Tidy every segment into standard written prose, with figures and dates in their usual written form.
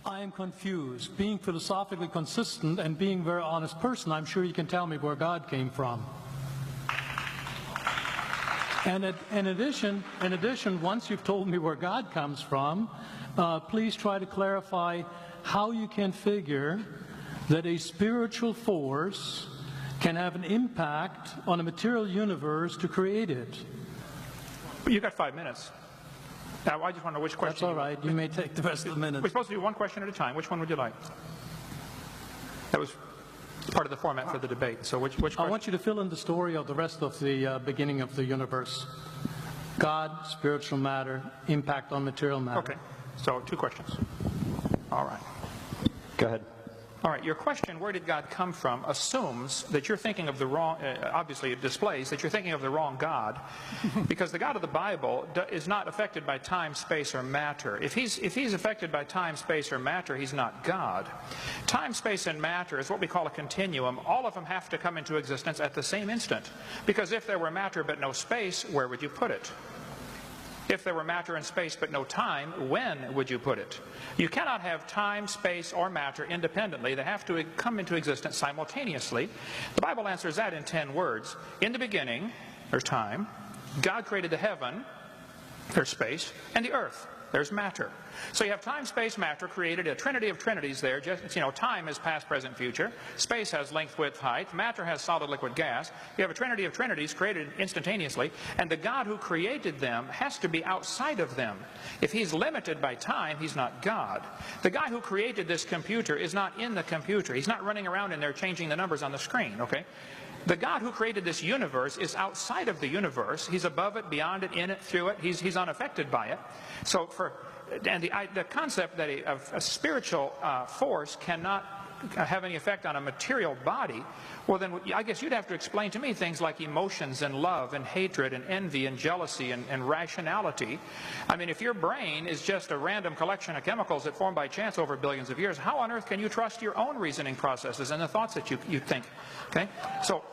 I am confused. Being philosophically consistent and being a very honest person, I'm sure you can tell me where God came from. And in addition, once you've told me where God comes from, please try to clarify how you can figure that a spiritual force can have an impact on a material universe to create it. You've got 5 minutes. Now, I just want to know which question. That's all right. You may take the rest of the minute. We're supposed to do one question at a time. Which one would you like? That was part of the format for the debate. So which question? I want you to fill in the story of the rest of the beginning of the universe. God, spiritual matter, impact on material matter. Okay. So 2 questions. All right. Go ahead. All right, your question, where did God come from, assumes that you're thinking of the wrong, obviously it displays that you're thinking of the wrong God, because the God of the Bible is not affected by time, space, or matter. If he's affected by time, space, or matter, he's not God. Time, space, and matter is what we call a continuum. All of them have to come into existence at the same instant, because if there were matter but no space, where would you put it? If there were matter and space but no time, when would you put it? You cannot have time, space, or matter independently. They have to come into existence simultaneously. The Bible answers that in 10 words. In the beginning, there's time. God created the heaven, there's space, and the earth, there's matter. So you have time, space, matter, created a trinity of trinities there. Just, time is past, present, future. Space has length, width, height. Matter has solid, liquid, gas. You have a trinity of trinities created instantaneously. And the God who created them has to be outside of them. If he's limited by time, he's not God. The guy who created this computer is not in the computer. He's not running around in there changing the numbers on the screen, okay? The God who created this universe is outside of the universe. He's above it, beyond it, in it, through it. He's unaffected by it. So the concept that a spiritual force cannot have any effect on a material body, well then I guess you'd have to explain to me things like emotions and love and hatred and envy and jealousy and rationality. I mean, if your brain is just a random collection of chemicals that form by chance over billions of years, how on earth can you trust your own reasoning processes and the thoughts that you think? Okay, so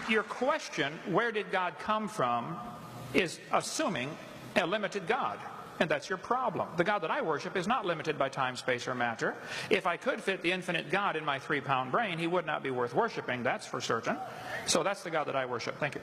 your question, where did God come from, is assuming a limited God. And that's your problem. The God that I worship is not limited by time, space, or matter. If I could fit the infinite God in my 3-pound brain, he would not be worth worshiping, that's for certain. So that's the God that I worship. Thank you.